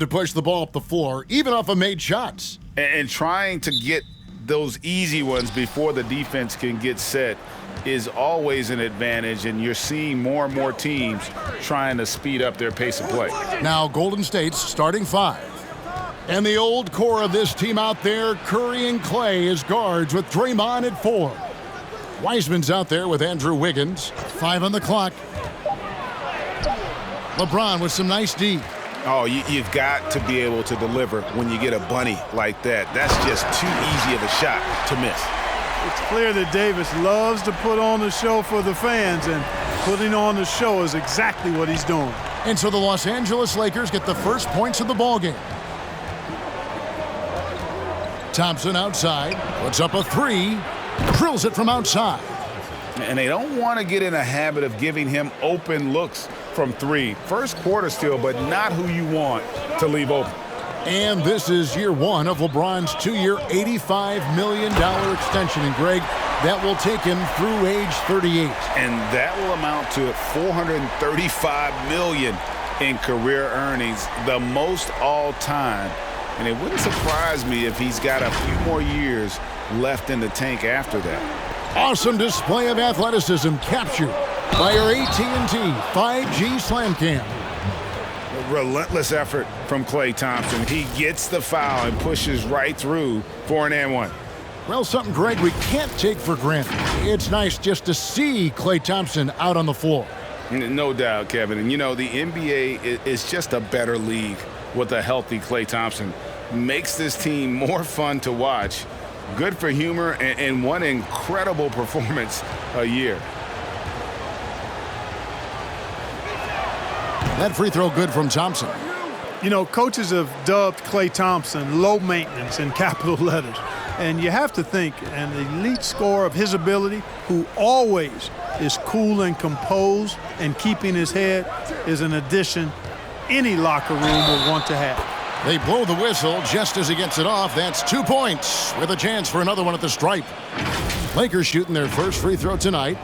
to push the ball up the floor, even off of made shots. And trying to get those easy ones before the defense can get set is always an advantage, and you're seeing more and more teams trying to speed up their pace of play. Now Golden State's starting five. And the old core of this team out there, Curry and Clay as guards with Draymond at 4. Wiseman's out there with Andrew Wiggins. 5 on the clock. LeBron with some nice D. Oh, you've got to be able to deliver when you get a bunny like that. That's just too easy of a shot to miss. It's clear that Davis loves to put on the show for the fans, and putting on the show is exactly what he's doing. And so the Los Angeles Lakers get the first points of the ballgame. Thompson outside, puts up a 3, drills it from outside. And they don't want to get in a habit of giving him open looks from 3. First quarter still, but not who you want to leave open. And this is year 1 of LeBron's 2-year, $85 million extension. And Greg, that will take him through age 38. And that will amount to $435 million in career earnings, the most all time. And it wouldn't surprise me if he's got a few more years left in the tank after that. Awesome display of athleticism captured by our AT&T 5G Slam Cam. Relentless effort from Klay Thompson. He gets the foul and pushes right through for an and 1. Well, something, Greg, we can't take for granted. It's nice just to see Klay Thompson out on the floor. No doubt, Kevin. And, you know, the NBA is just a better league with a healthy Klay Thompson. Makes this team more fun to watch. Good for humor and one incredible performance a year. That free throw good from Thompson. You know, coaches have dubbed Klay Thompson low maintenance in capital letters. And you have to think an elite scorer of his ability, who always is cool and composed and keeping his head, is an addition any locker room will want to have. They blow the whistle just as he gets it off. That's 2 points with a chance for another one at the stripe. Lakers shooting their first free throw tonight.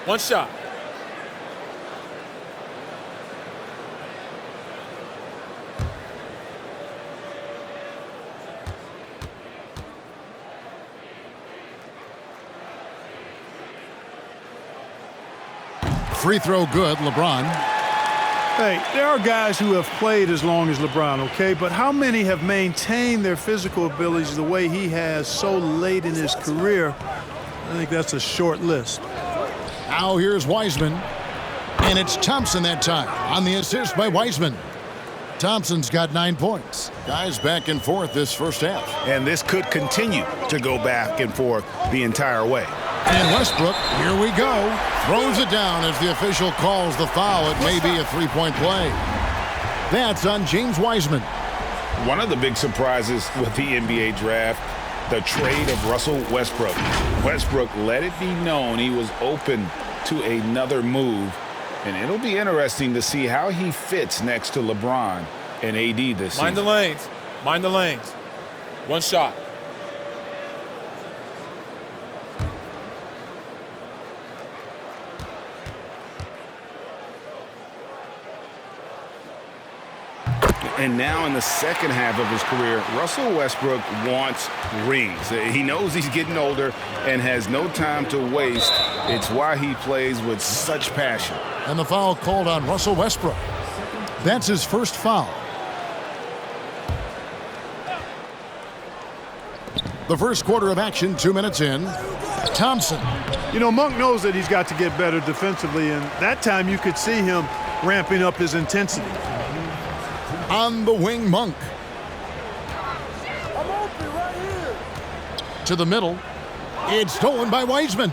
One shot. Free throw good, LeBron. Hey, there are guys who have played as long as LeBron, okay? But how many have maintained their physical abilities the way he has so late in his career? I think that's a short list. Now here's Wiseman. And it's Thompson that time on the assist by Wiseman. Thompson's got 9 points. Guys back and forth this first half. And this could continue to go back and forth the entire way. And Westbrook, here we go, throws it down as the official calls the foul. It may be a three-point play. That's on James Wiseman. One of the big surprises with the NBA draft, the trade of Russell Westbrook. Westbrook let it be known he was open to another move. And it'll be interesting to see how he fits next to LeBron and AD this season. Mind the lanes. Mind the lanes. One shot. And now in the second half of his career, Russell Westbrook wants rings. He knows he's getting older and has no time to waste. It's why he plays with such passion. And the foul called on Russell Westbrook. That's his first foul. The first quarter of action, 2 minutes in. Thompson. You know, Monk knows that he's got to get better defensively, and that time you could see him ramping up his intensity. On the wing, Monk. I'm open right here. To the middle. It's stolen by Wiseman.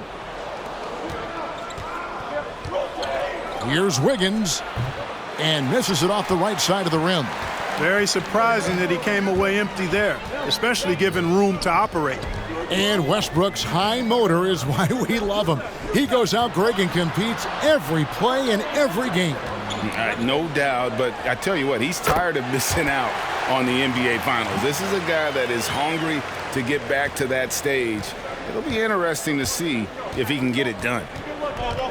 Here's Wiggins. And misses it off the right side of the rim. Very surprising that he came away empty there, especially given room to operate. And Westbrook's high motor is why we love him. He goes out, Greg, and competes every play in every game. No doubt, but I tell you what, he's tired of missing out on the NBA Finals. This is a guy that is hungry to get back to that stage. It'll be interesting to see if he can get it done.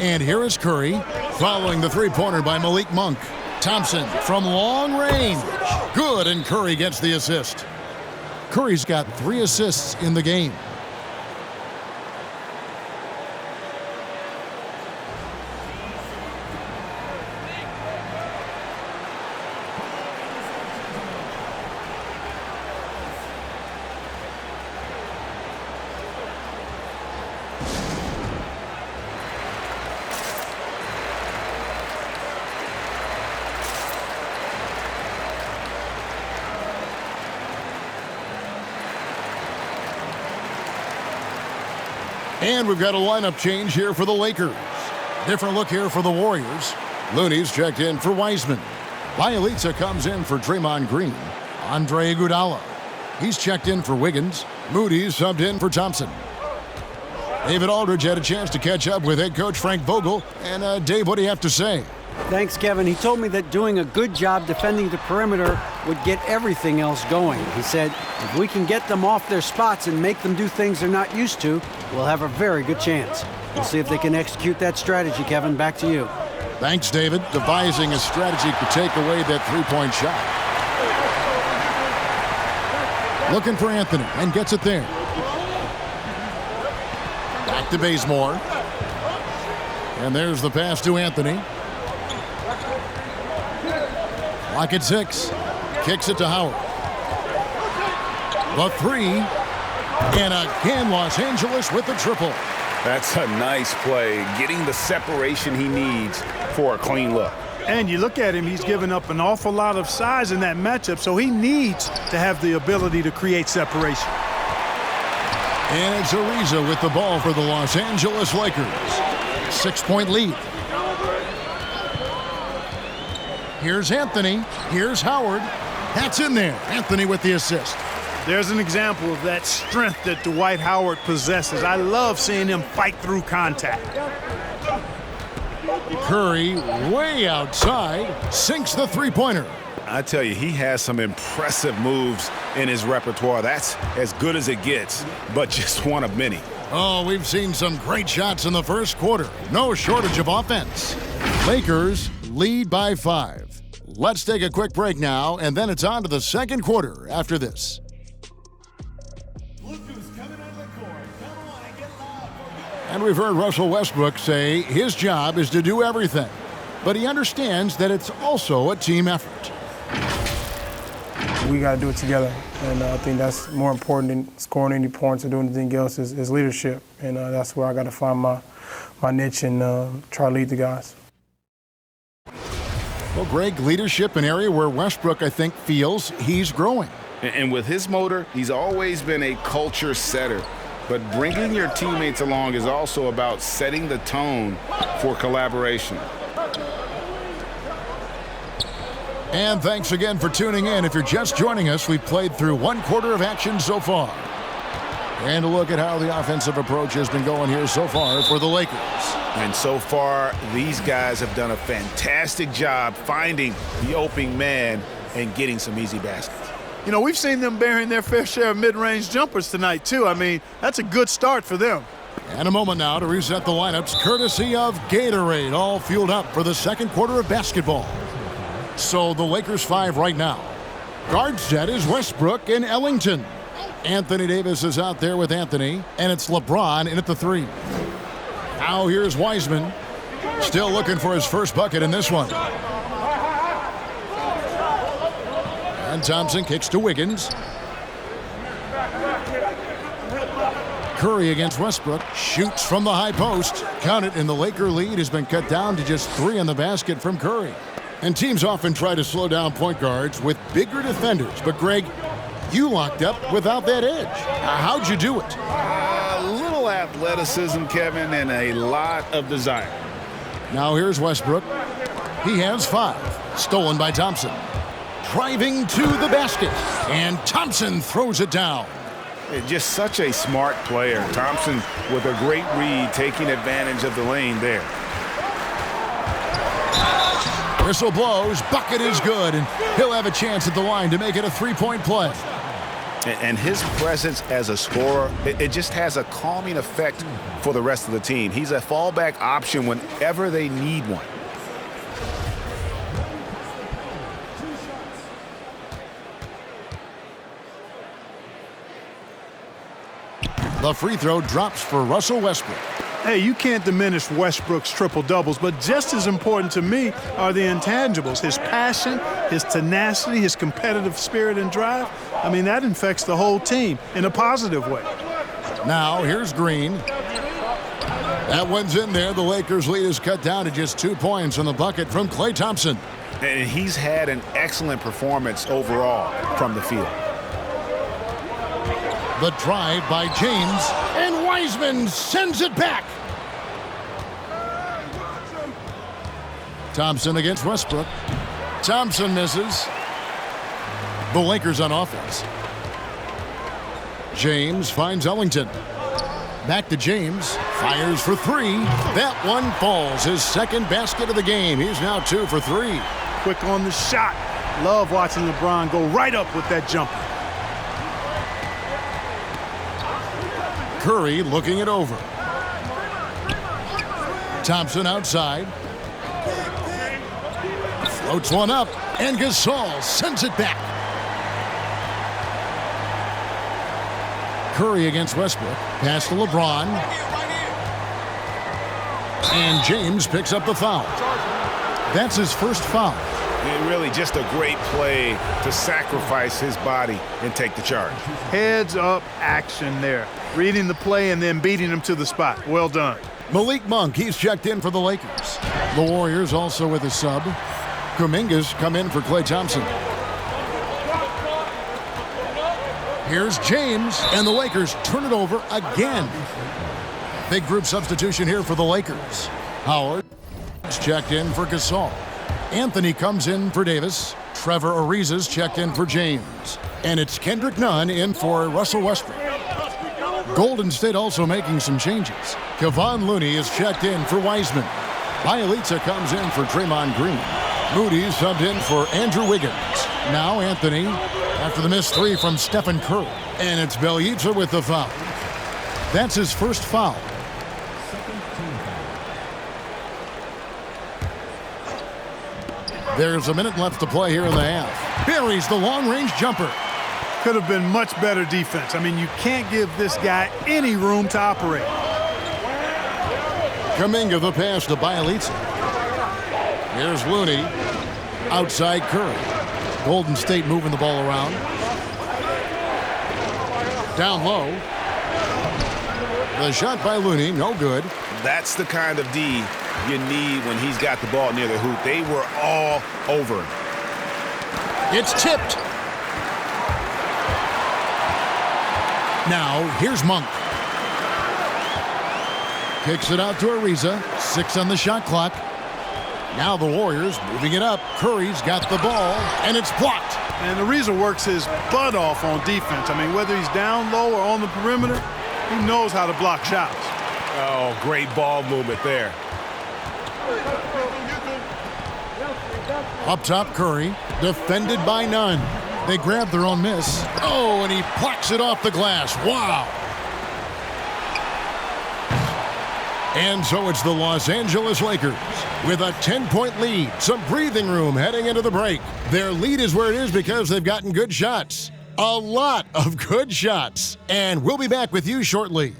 And here is Curry, following the three-pointer by Malik Monk. Thompson from long range. Good, and Curry gets the assist. Curry's got 3 assists in the game. And we've got a lineup change here for the Lakers. Different look here for the Warriors. Looney's checked in for Wiseman. Bielitsa comes in for Draymond Green. Andre Iguodala. He's checked in for Wiggins. Moody's subbed in for Thompson. David Aldridge had a chance to catch up with head coach Frank Vogel. And Dave, what do you have to say? Thanks, Kevin. He told me that doing a good job defending the perimeter would get everything else going. He said, if we can get them off their spots and make them do things they're not used to, we'll have a very good chance. We'll see if they can execute that strategy, Kevin. Back to you. Thanks, David. Devising a strategy to take away that three-point shot. Looking for Anthony, and gets it there. Back to Bazemore. And there's the pass to Anthony. Lock at 6. Kicks it to Howard. The 3. And again, Los Angeles with the triple. That's a nice play, getting the separation he needs for a clean look. And you look at him, he's given up an awful lot of size in that matchup, so he needs to have the ability to create separation. And it's Ariza with the ball for the Los Angeles Lakers. 6-point lead. Here's Anthony. Here's Howard. That's in there. Anthony with the assist. There's an example of that strength that Dwight Howard possesses. I love seeing him fight through contact. Curry way outside. Sinks the three-pointer. I tell you, he has some impressive moves in his repertoire. That's as good as it gets, but just one of many. Oh, we've seen some great shots in the first quarter. No shortage of offense. Lakers lead by 5. Let's take a quick break now, and then it's on to the second quarter after this. And we've heard Russell Westbrook say his job is to do everything, but he understands that it's also a team effort. We got to do it together, and I think that's more important than scoring any points or doing anything else is leadership, and that's where I got to find my niche and try to lead the guys. Well, Greg, leadership, an area where Westbrook, I think, feels he's growing. And with his motor, he's always been a culture setter. But bringing your teammates along is also about setting the tone for collaboration. And thanks again for tuning in. If you're just joining us, we've played through one quarter of action so far. And a look at how the offensive approach has been going here so far for the Lakers. And so far, these guys have done a fantastic job finding the opening man and getting some easy baskets. You know, we've seen them bearing their fair share of mid-range jumpers tonight, too. I mean, that's a good start for them. And a moment now to reset the lineups, courtesy of Gatorade, all fueled up for the second quarter of basketball. So the Lakers 5 right now. Guard set is Westbrook and Ellington. Anthony Davis is out there with Anthony, and it's LeBron in at the 3. Now here's Wiseman, still looking for his first bucket in this one. And Thompson kicks to Wiggins. Curry against Westbrook, shoots from the high post. Count it, and the Laker lead has been cut down to just 3 in the basket from Curry. And teams often try to slow down point guards with bigger defenders. But, Greg, you locked up without that edge. How'd you do it? A little athleticism, Kevin, and a lot of desire. Now here's Westbrook. He has 5. Stolen by Thompson. Driving to the basket. And Thompson throws it down. Just such a smart player. Thompson with a great read, taking advantage of the lane there. Whistle blows, bucket is good, and he'll have a chance at the line to make it a three-point play. And his presence as a scorer, it just has a calming effect for the rest of the team. He's a fallback option whenever they need one. The free throw drops for Russell Westbrook. Hey, you can't diminish Westbrook's triple-doubles, but just as important to me are the intangibles. His passion, his tenacity, his competitive spirit and drive. I mean, that infects the whole team in a positive way. Now, here's Green. That one's in there. The Lakers' lead is cut down to just 2 points on the bucket from Klay Thompson. And he's had an excellent performance overall from the field. The drive by James, and Wiseman sends it back. Thompson against Westbrook. Thompson misses. The Lakers on offense. James finds Ellington. Back to James. Fires for three. That one falls. His second basket of the game. He's now 2 for 3. Quick on the shot. Love watching LeBron go right up with that jumper. Curry looking it over. Thompson outside. Floats one up, and Gasol sends it back. Curry against Westbrook. Pass to LeBron. And James picks up the foul. That's his first foul. And really just a great play to sacrifice his body and take the charge. Heads-up action there. Reading the play and then beating him to the spot. Well done. Malik Monk, he's checked in for the Lakers. The Warriors also with a sub. Kuminga's come in for Klay Thompson. Here's James, and the Lakers turn it over again. Big group substitution here for the Lakers. Howard is checked in for Gasol. Anthony comes in for Davis. Trevor Ariza's checked in for James. And it's Kendrick Nunn in for Russell Westbrook. Golden State also making some changes. Kevon Looney is checked in for Wiseman. Bielitsa comes in for Draymond Green. Moody subbed in for Andrew Wiggins. Now Anthony after the missed three from Stephen Curry. And it's Bielitsa with the foul. That's his first foul. There's a minute left to play here in the half. Buries the long-range jumper. Could have been much better defense. I mean, you can't give this guy any room to operate. Kuminga the pass to Bielitsa. Here's Looney. Outside Curry. Golden State moving the ball around. Down low. The shot by Looney, no good. That's the kind of D you need when he's got the ball near the hoop. They were all over him. It's tipped. Now, here's Monk. Kicks it out to Ariza. 6 on the shot clock. Now the Warriors moving it up. Curry's got the ball, and it's blocked. And Ariza works his butt off on defense. I mean, whether he's down low or on the perimeter, he knows how to block shots. Oh, great ball movement there. Up top, Curry, defended by Nunn. They grab their own miss. Oh, and he plucks it off the glass. Wow. And so it's the Los Angeles Lakers with a 10-point lead. Some breathing room heading into the break. Their lead is where it is because they've gotten good shots. A lot of good shots. And we'll be back with you shortly.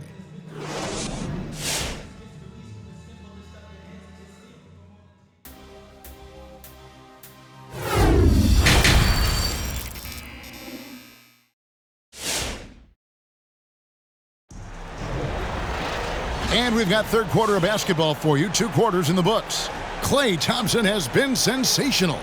And we've got third quarter of basketball for you. 2 quarters in the books. Klay Thompson has been sensational.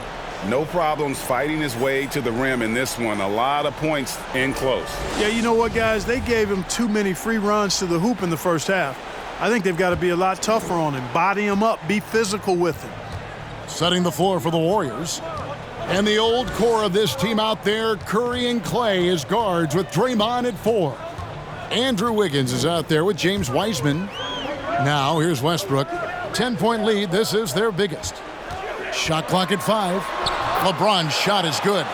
No problems fighting his way to the rim in this one. A lot of points in close. Yeah, you know what, guys? They gave him too many free runs to the hoop in the first half. I think they've got to be a lot tougher on him. Body him up. Be physical with him. Setting the floor for the Warriors. And the old core of this team out there, Curry and Klay as guards with Draymond at 4. Andrew Wiggins is out there with James Wiseman. Now here's Westbrook. 10-point lead. This is their biggest. Shot clock at 5. LeBron's shot is good.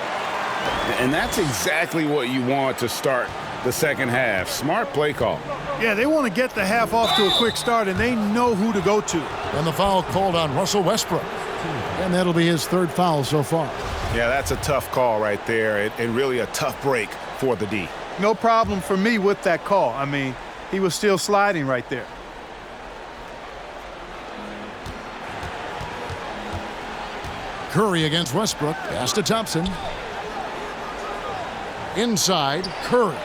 And that's exactly what you want to start the second half. Smart play call. Yeah, they want to get the half off to a quick start, and they know who to go to. And the foul called on Russell Westbrook. And that'll be his 3rd foul so far. Yeah, that's a tough call right there, and really a tough break for the D. No problem for me with that call. I mean, he was still sliding right there. Curry against Westbrook. Pass to Thompson. Inside, Curry.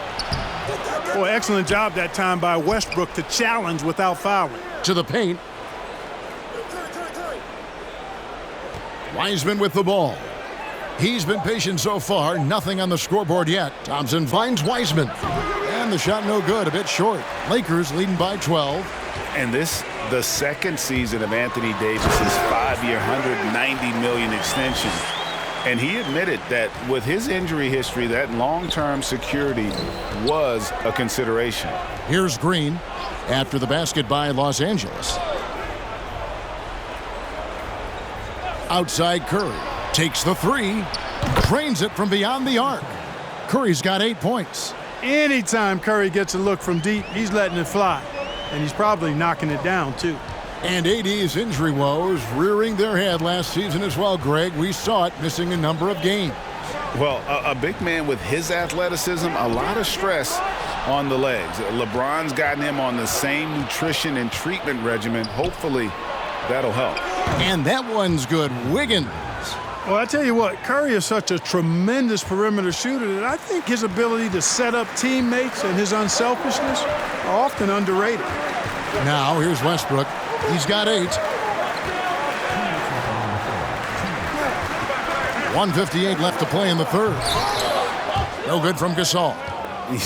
Boy, excellent job that time by Westbrook to challenge without fouling. To the paint. Wiseman with the ball. He's been patient so far. Nothing on the scoreboard yet. Thompson finds Wiseman. And the shot no good, a bit short. Lakers leading by 12. And this, the second season of Anthony Davis's 5-year, $190 million extension. And he admitted that with his injury history, that long-term security was a consideration. Here's Green after the basket by Los Angeles. Outside Curry. Takes the 3. Drains it from beyond the arc. Curry's got 8 points. Anytime Curry gets a look from deep, he's letting it fly. And he's probably knocking it down, too. And AD's injury woes rearing their head last season as well, Greg. We saw it missing a number of games. Well, a big man with his athleticism, a lot of stress on the legs. LeBron's gotten him on the same nutrition and treatment regimen. Hopefully, that'll help. And that one's good. Wiggins. Well, I tell you what, Curry is such a tremendous perimeter shooter that I think his ability to set up teammates and his unselfishness are often underrated. Now, here's Westbrook. He's got 8. 1:58 left to play in the 3rd. No good from Gasol.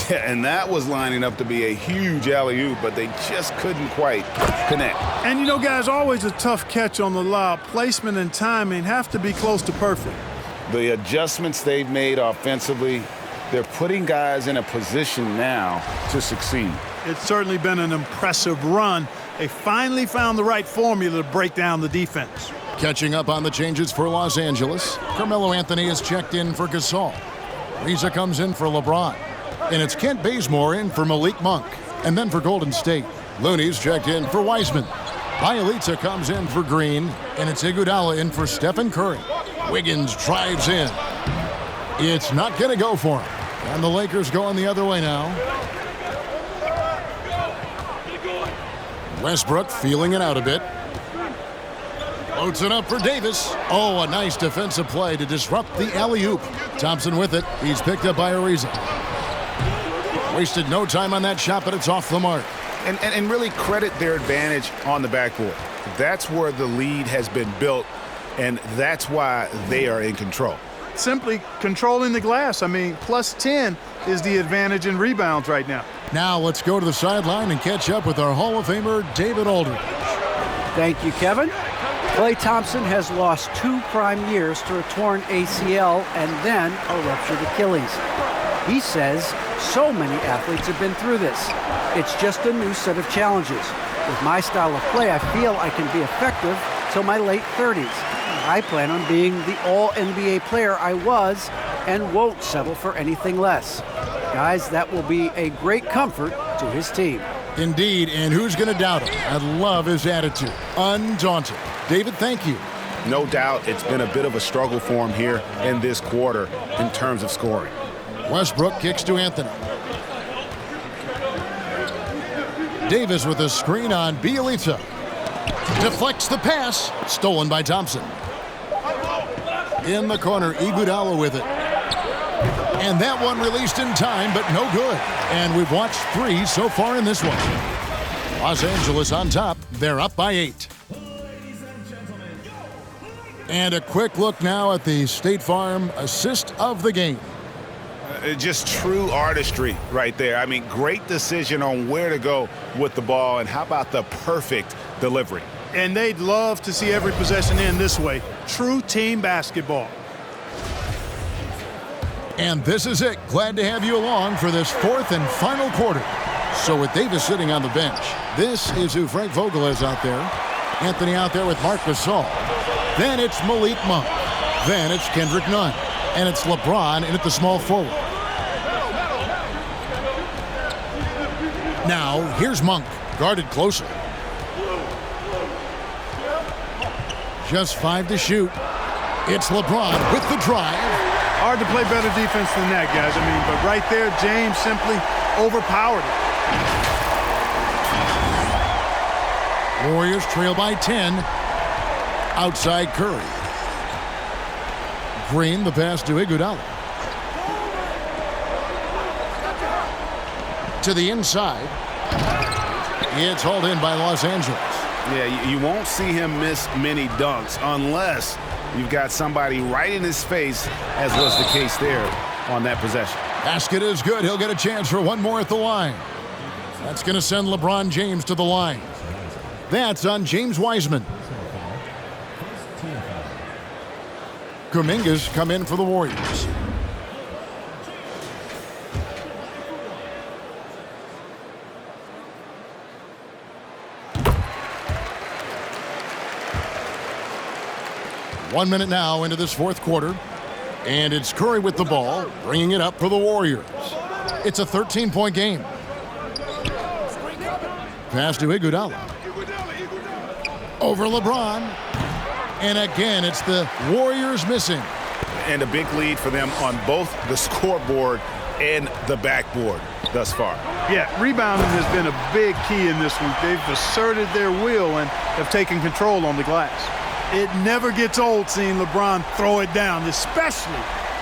Yeah, and that was lining up to be a huge alley-oop, but they just couldn't quite connect. And, you know, guys, always a tough catch on the lob. Placement and timing have to be close to perfect. The adjustments they've made offensively, they're putting guys in a position now to succeed. It's certainly been an impressive run. They finally found the right formula to break down the defense. Catching up on the changes for Los Angeles. Carmelo Anthony is checked in for Gasol. Riza comes in for LeBron. And it's Kent Bazemore in for Malik Monk. And then for Golden State, Looney's checked in for Wiseman. Bielitsa comes in for Green. And it's Iguodala in for Stephen Curry. Wiggins drives in. It's not going to go for him. And the Lakers going the other way now. Westbrook feeling it out a bit. Loads it up for Davis. Oh, a nice defensive play to disrupt the alley-oop. Thompson with it. He's picked up by Ariza. Wasted no time on that shot, but it's off the mark. And really credit their advantage on the backboard. That's where the lead has been built, and that's why they are in control. Simply controlling the glass. I mean, plus 10 is the advantage in rebounds right now. Now let's go to the sideline and catch up with our Hall of Famer, David Aldridge. Thank you, Kevin. Klay Thompson has lost 2 prime years to a torn ACL and then a ruptured Achilles. He says so many athletes have been through this. It's just a new set of challenges. With my style of play, I feel I can be effective till my late 30s. I plan on being the all-NBA player I was and won't settle for anything less. Guys, that will be a great comfort to his team. Indeed, and who's going to doubt him? I love his attitude. Undaunted. David, thank you. No doubt it's been a bit of a struggle for him here in this quarter in terms of scoring. Westbrook kicks to Anthony. Davis with a screen on Bielitsa. Deflects the pass. Stolen by Thompson. In the corner, Iguodala with it. And that one released in time, but no good. And we've watched 3 so far in this one. Los Angeles on top. They're up by 8. And a quick look now at the State Farm assist of the game. Just true artistry right there. I mean, great decision on where to go with the ball, and how about the perfect delivery? And they'd love to see every possession end this way. True team basketball. And this is it. Glad to have you along for this 4th and final quarter. So with Davis sitting on the bench, this is who Frank Vogel is out there. Anthony out there with Marc Gasol. Then it's Malik Monk. Then it's Kendrick Nunn. And it's LeBron in at the small forward. Now, here's Monk, guarded closely. Just 5 to shoot. It's LeBron with the drive. Hard to play better defense than that, guys. I mean, but right there, James simply overpowered it. Warriors trail by 10. Outside Curry. Green, the pass to Iguodala. To the inside. It's hauled in by Los Angeles. Yeah, you won't see him miss many dunks unless you've got somebody right in his face, as was the case there on that possession. Basket is good. He'll get a chance for one more at the line. That's going to send LeBron James to the line. That's on James Wiseman. Kuminga's come in for the Warriors. One minute now into this fourth quarter. And it's Curry with the ball, bringing it up for the Warriors. It's a 13-point game. Pass to Iguodala. Over LeBron. And again, it's the Warriors missing. And a big lead for them on both the scoreboard and the backboard thus far. Yeah, rebounding has been a big key in this one. They've asserted their will and have taken control on the glass. It never gets old seeing LeBron throw it down, especially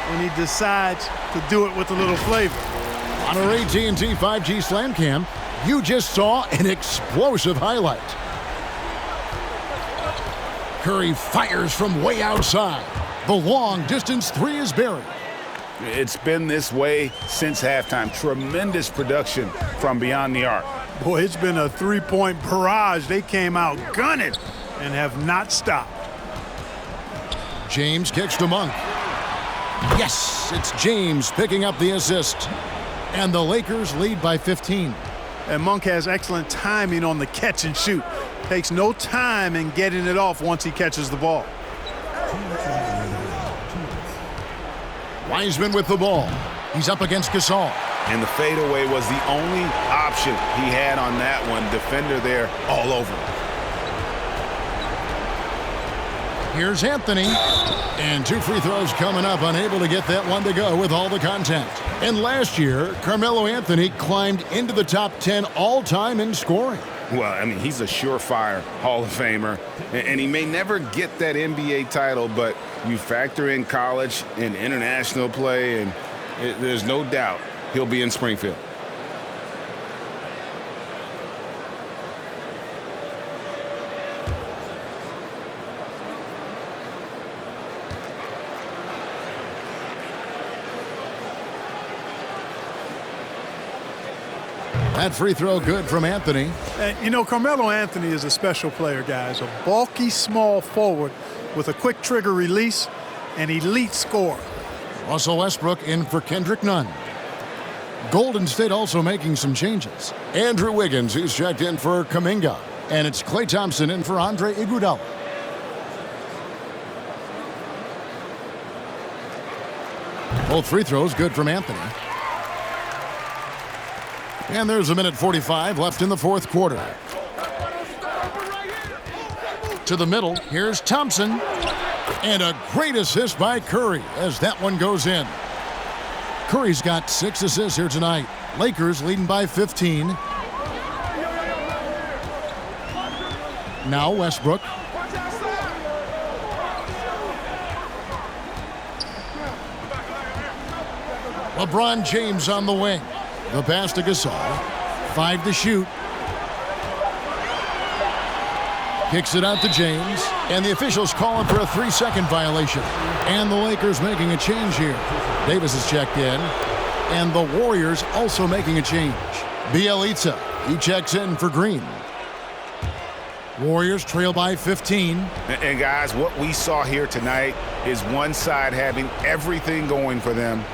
when he decides to do it with a little flavor. On our AT&T 5G Slam Cam, you just saw an explosive highlight. Curry fires from way outside. The long-distance three is buried. It's been this way since halftime. Tremendous production from beyond the arc. Boy, it's been a three-point barrage. They came out gunning and have not stopped. James kicks to Monk. Yes, it's James picking up the assist. And the Lakers lead by 15. And Monk has excellent timing on the catch and shoot. Takes no time in getting it off once he catches the ball. Wiseman with the ball. He's up against Gasol. And the fadeaway was the only option he had on that one. Defender there all over him. Here's Anthony. And 2 free throws coming up, unable to get that one to go with all the contact. And last year, Carmelo Anthony climbed into the top 10 all-time in scoring. Well, I mean, he's a surefire Hall of Famer, and he may never get that NBA title, but you factor in college and international play, and there's no doubt he'll be in Springfield. That free throw good from Anthony. You know, Carmelo Anthony is a special player, guys. A bulky, small forward with a quick trigger release, an elite scorer. Russell Westbrook in for Kendrick Nunn. Golden State also making some changes. Andrew Wiggins, who's checked in for Kuminga. And it's Klay Thompson in for Andre Iguodala. Both free throws good from Anthony. And there's a minute 45 left in the fourth quarter. To the middle, here's Thompson. And a great assist by Curry as that one goes in. Curry's got 6 assists here tonight. Lakers leading by 15. Now Westbrook. LeBron James on the wing. The pass to Gasol. 5 to shoot. Kicks it out to James. And the officials calling for a 3-second violation. And the Lakers making a change here. Davis is checked in. And the Warriors also making a change. Bielitsa, he checks in for Green. Warriors trail by 15. And guys, what we saw here tonight is one side having everything going for them.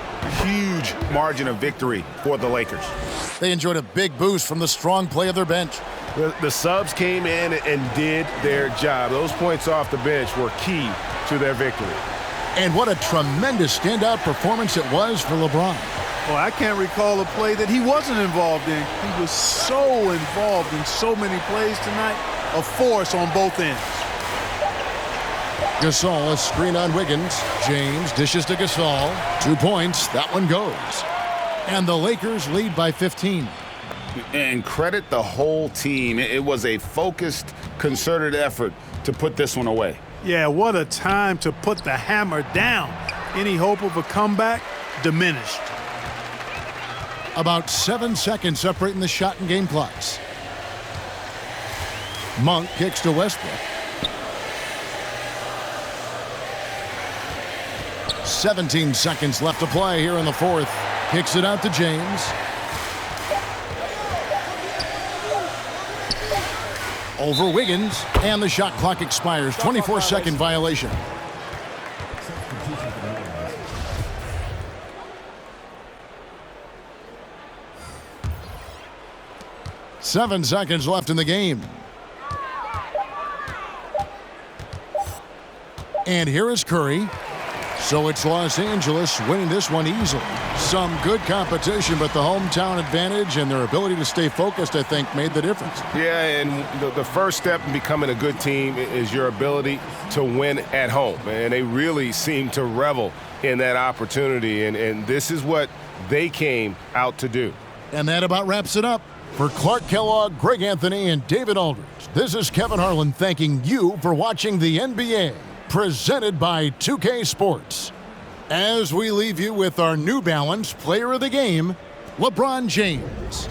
Huge margin of victory for the Lakers. They enjoyed a big boost from the strong play of their bench. The subs came in and did their job. Those points off the bench were key to their victory. And what a tremendous standout performance it was for LeBron. Well, I can't recall a play that he wasn't involved in. He was so involved in so many plays tonight, a force on both ends. Gasol, a screen on Wiggins. James dishes to Gasol. 2 points. That one goes. And the Lakers lead by 15. And credit the whole team. It was a focused, concerted effort to put this one away. Yeah, what a time to put the hammer down. Any hope of a comeback diminished. About 7 seconds separating the shot and game clocks. Monk kicks to Westbrook. 17 seconds left to play here in the fourth. Kicks it out to James. Over Wiggins, and the shot clock expires. 24-second violation. Seven seconds left in the game. And here is Curry. So it's Los Angeles winning this one easily. Some good competition, but the hometown advantage and their ability to stay focused, I think, made the difference. Yeah, and the first step in becoming a good team is your ability to win at home. And they really seem to revel in that opportunity, and this is what they came out to do. And that about wraps it up. For Clark Kellogg, Greg Anthony, and David Aldridge, this is Kevin Harlan thanking you for watching the NBA, presented by 2K Sports. As we leave you with our New Balance Player of the Game, LeBron James.